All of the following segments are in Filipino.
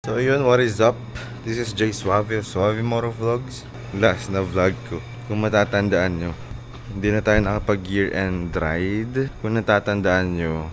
So yun, what is up? This is Jay Suave of Suave Moro Vlogs. Last na vlog ko. Kung matatandaan nyo, hindi na tayo nakapag year-end ride. Kung natatandaan nyo,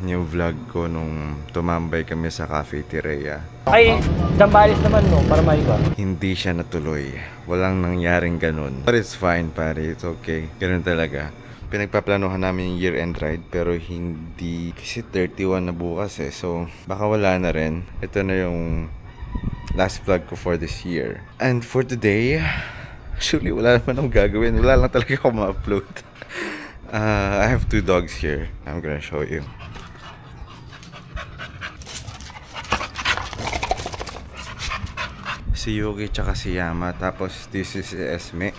yung vlog ko nung tumambay kami sa Cafeteria. Ay, Zambales naman no, para maiba. Hindi siya natuloy. Walang nangyaring ganun. But it's fine pare, it's okay. Ganun talaga. Pinagpaplanuhan namin yung year-end ride pero hindi kasi 31 na bukas eh. So baka wala na rin. Ito na yung last vlog ko for this year. And for today, actually wala naman akong gagawin. Wala lang talaga ako ma-upload. I have two dogs here. I'm gonna show you. Si Yuki tsaka si Yama. Tapos this is Esme.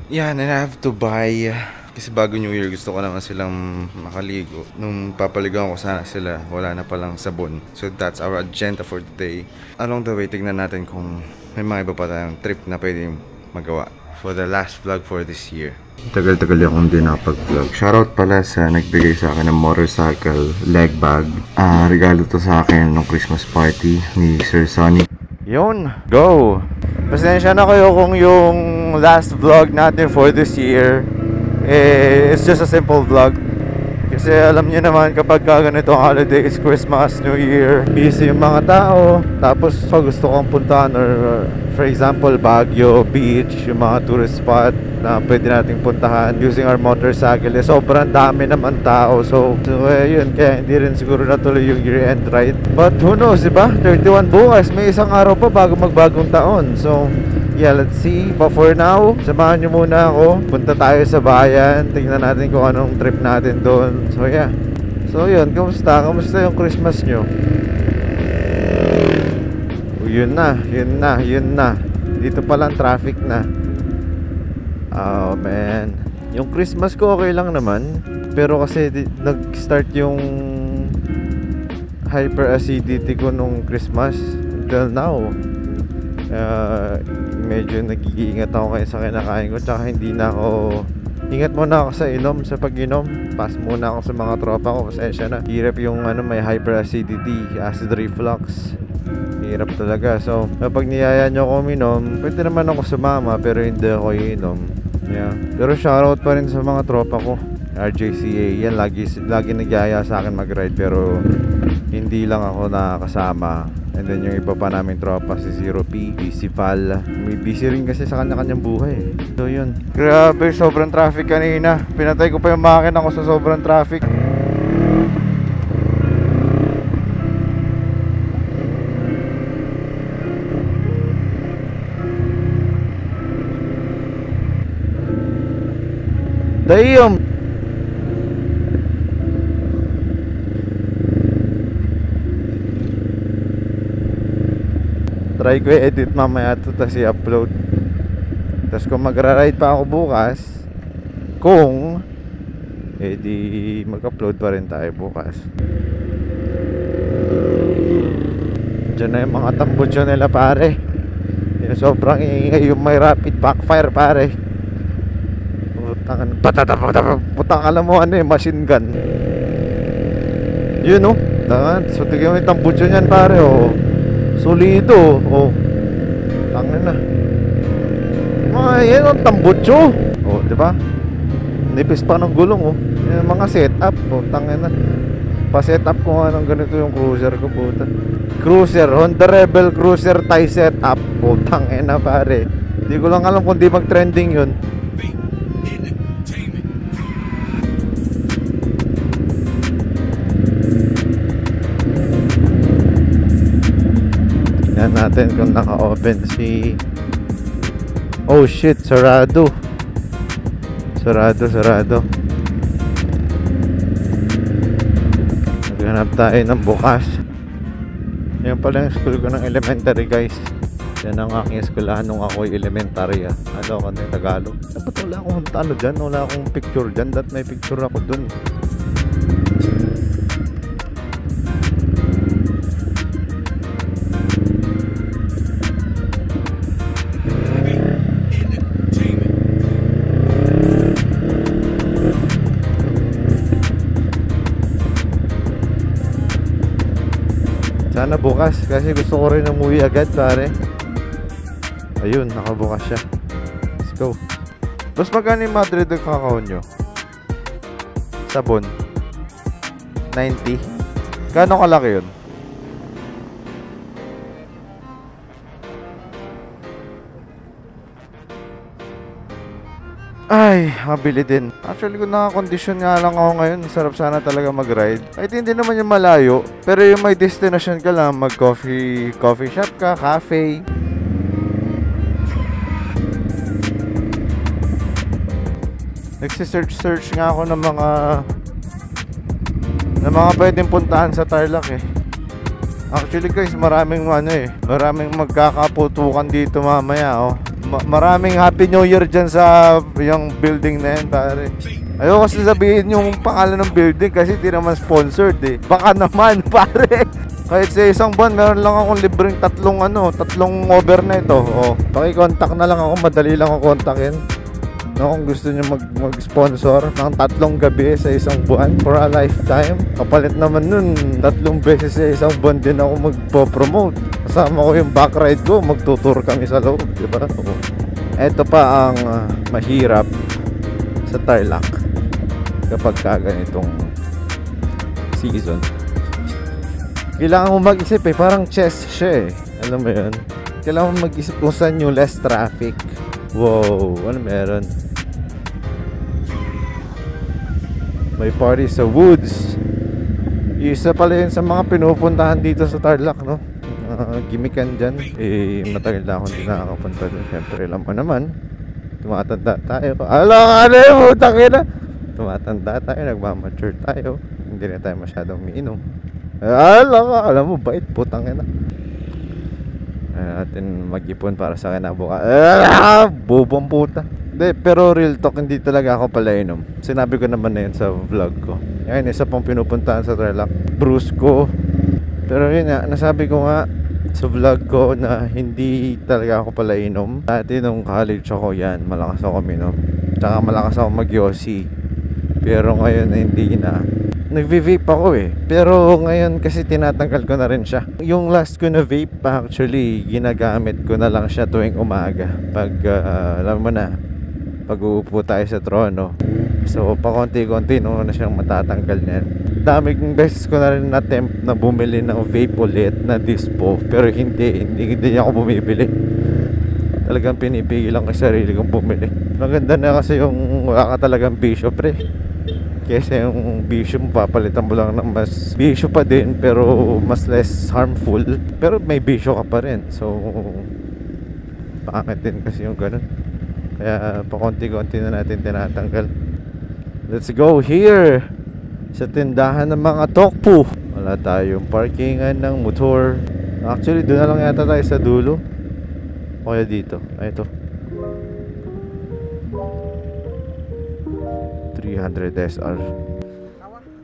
Yan, and I have to buy kasi bago New Year gusto ko naman silang makaligo. Nung papaligawan ko sana sila, wala na palang sabon. So that's our agenda for today. Along the way, tignan natin kung may mga iba pa tayong trip na pwede magawa for the last vlog for this year. Tagal-tagal akong hindi nakapag-vlog. Shoutout pala sa nagbigay sa akin ng motorcycle leg bag. Regalo to sa akin nung Christmas party ni Sir Sonny. Yun, go! Pasensya na kayo kung yung last vlog natin for this year it's just a simple vlog. Kasi alam niyo naman kapag ganitong holidays, Christmas, New Year, busy yung mga tao. Tapos pag gusto kong puntahan or for example Baguio Beach, yung mga tourist spot na pwede nating puntahan using our motorcycle, sobrang dami naman tao. So yun, kaya hindi rin siguro natuloy yung year-end ride. But who knows, diba? 31 bukas, may isang araw pa bago magbagong taon. So yeah, let's see. But for now, samahan nyo muna ako. Punta tayo sa bayan. Tingnan natin kung anong trip natin doon. So yeah. So yun, kamusta? Kamusta yung Christmas nyo? Yun na. Dito palang traffic na. Oh man. Yung Christmas ko okay lang naman. Pero kasi nag-start yung hyperacidity ko nung Christmas until now. Medyo nag-iingat ako kayo sa kinakain ko. Tsaka hindi na ako ingat muna ako sa sa pag-inom. Pass muna ako sa mga tropa ko. Pasensya na. Hirap yung may hyperacidity, acid reflux. Hirap talaga. So kapag niyaya nyo ako uminom, pwede naman ako sumama pero hindi ako iinom. Yeah. Pero shoutout pa rin sa mga tropa ko. RJCA, yan lagi nagyaya sa akin mag-ride pero hindi lang ako nakakasama. And then yung iba pa namin tropa, si Zero P, si Val, may busy rin kasi sa kanya-kanyang buhay. So yun, grabe, sobrang traffic kanina. Pinatay ko pa yung makina ko sa sobrang traffic. Damn! Try ko i-edit mamaya ito tapos i-upload. Tapos kung magra-ride pa ako bukas, kung di mag-upload pa rin tayo bukas. Diyan na yung mga tambutso nila pare. Yung sobrang ingay, yung may rapid backfire pare. Putang alam mo machine gun. Yun oh. So tignan mo yung tambutso niyan pare oh. Solido, oh. Tangin na. Yan ang tambutso. Oh, di ba? Nipis pa ng gulong, oh. Yan mga setup, oh. Tangin na. Pa-setup ko nga ng ganito yung cruiser ko, puta. Cruiser, Honda Rebel Cruiser tie setup. Oh, tangin na pare. Di ko lang alam kung di mag-trending yun. Natin kung naka-open si oh shit, sarado naghanap tayo ng bukas. Yan pala yung school ko ng elementary guys. Yan ang aking eskwelahan nung ako'y elementary ano ko ng Tagalog. Dapat wala akong talo dyan, wala akong picture dyan. Dapat may picture ako dun. Sana bukas kasi gusto ko rin umuwi agad pare. Ayun, nakabukas siya. Let's go. Tapos magkano yung Madrid ang kakao nyo? Sabon 90. Gano'ng kalaki yun? Ay, mabili din. Actually, kung nakakondisyon nga lang ako ngayon, sarap sana talaga mag-ride. Kahit hindi naman yung malayo, pero yung may destination ka lang, mag-coffee shop ka, cafe. Nagsisearch nga ako ng mga pwedeng puntahan sa Tarlac eh. Actually guys, maraming maraming magkakaputukan dito mamaya oh. Maraming Happy New Year dyan sa yung building na yan pare. Ayoko kasi sabihin yung pangalan ng building kasi di naman sponsored eh. Baka naman pare. Kahit sa isang buwan meron lang akong libreng tatlong overnight oh. Paki-contact na lang ako, madali lang ako kontakin. No, kung gusto niyo mag-sponsor ng 3 gabi sa isang buwan for a lifetime. Kapalit naman nun, 3 beses sa isang buwan din ako magpo-promote. Kasama ko yung back ride ko, magtutour kami sa loob, diba? Ito pa ang mahirap sa Tarlac kapag ganitong season. Kailangan mo mag-isip eh, parang chess siya eh. Alam mo yun? Kailangan mo mag-isip kung saan yung less traffic. Wow, ano meron? May party sa woods. Isa pala yun sa mga pinupuntahan dito sa Tarlac, no? Gimikan dyan. Eh, matagal na akong hindi nakakapunta doon. Siyempre, alam mo naman, tumatanda tayo. Ano yung utang ina? Tumatanda tayo, nagmamature tayo. Hindi na tayo masyadong umiinom. Alam mo, bait, putang ina. Natin mag-ipon para sa kinabukas. Bobong puta. Hindi, pero real talk, hindi talaga ako pala inom. Sinabi ko naman na yun sa vlog ko. Ngayon, isa pang pinupuntahan sa Tarlac, Brusco. Pero yun nga, nasabi ko nga sa vlog ko na hindi talaga ako pala inom. Dati nung college ako, yan, malakas ako minom. Tsaka malakas ako mag-yossi. Pero ngayon, hindi na. Nagvi-vape ako eh. Pero ngayon kasi tinatanggal ko na rin siya. Yung last ko na vape, actually, ginagamit ko na lang siya tuwing umaga. Pag, alam mo na, pag uupo tayo sa trono. So, pakonti-konti, no, na siyang matatanggal niyan. Daming beses ko na rin na-attempt na bumili ng vape ulit na dispo. Pero hindi ako bumibili. Talagang pinipigilan ko sarili kong bumili. Maganda na kasi yung wala ka talagang bisyo, pre. Kasi yung bisyo mo, papalitan mo lang ng mas bisyo pa din, pero mas less harmful. Pero may bisyo ka pa rin. So, pangit din kasi yung ganun. Kaya pakonti-konti na natin tinatanggal. Let's go here sa tindahan ng mga tokpo. Wala tayong parkingan ng motor. Actually, doon na lang yata tayo sa dulo. O kaya dito. Ay, ito 300 SR.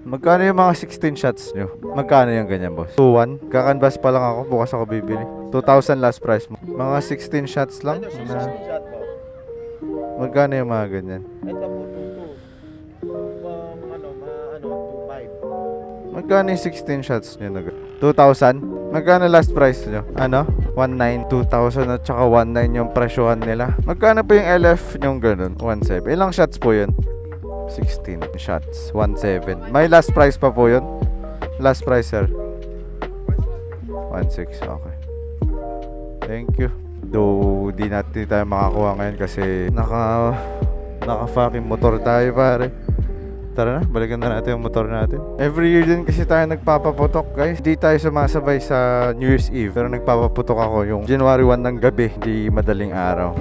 Magkano yung mga 16 shots nyo? Magkano yung ganyan, boss? 2-1? Kakanvas pa lang ako, bukas ako bibili. 2,000 last price mo. Mga 16 shots lang? Magkano yung mga ganyan? Ito po 2.5. Magkano yung 16 shots nyo? 2,000? Magkano last price nyo? Ano? 1.9? 2,000 at saka 1.9 yung presyohan nila. Magkano po yung LF nyong ganun? 1.7. Ilang shots po yun? 16 shots, 1.7. May last price pa po yun? Last price, sir? 1.6, okay. Thank you. Though, di natin tayo makakuha ngayon kasi naka fucking motor tayo, pare. Tara na, balikan na natin yung motor natin. Every year din kasi tayo nagpapaputok, guys. Di tayo sumasabay sa New Year's Eve, pero nagpapaputok ako yung January 1 ng gabi, di madaling araw.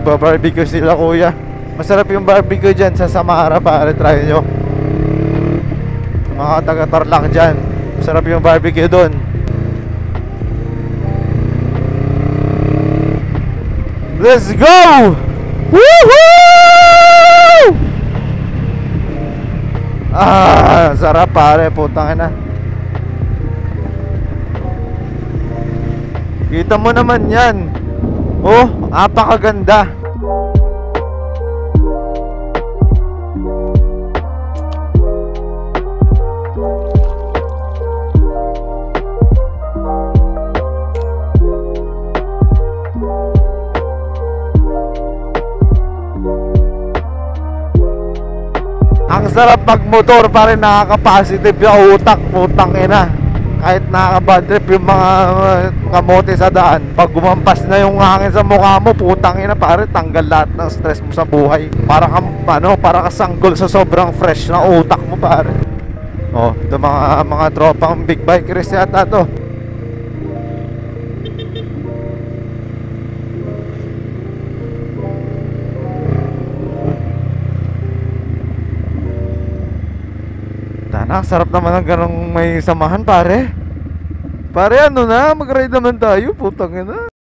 Nagbabarbecue sila kuya. Masarap yung barbecue dyan sa Samara pare, try nyo. Mga taga Tarlac dyan, masarap yung barbecue doon. Let's go! Woohoo! Sarap pare, putang ina. Kita mo naman yan. Oh, apakaganda. Ang sarap magmotor, pare, nakaka-positive yung utak, putang ina. Kahit nakaka-bad trip yung mga mote sa daan, pag gumampas na yung hangin sa mukha mo, putang ina pare, tanggal lahat ng stress mo sa buhay. Para kang para ka sanggol sa sobrang fresh na utak mo pare. Oh, ito mga tropang big bike race yata to. Sarap naman ng ganong may samahan pare. Pare ano na, mag-ride naman tayo, putang ina.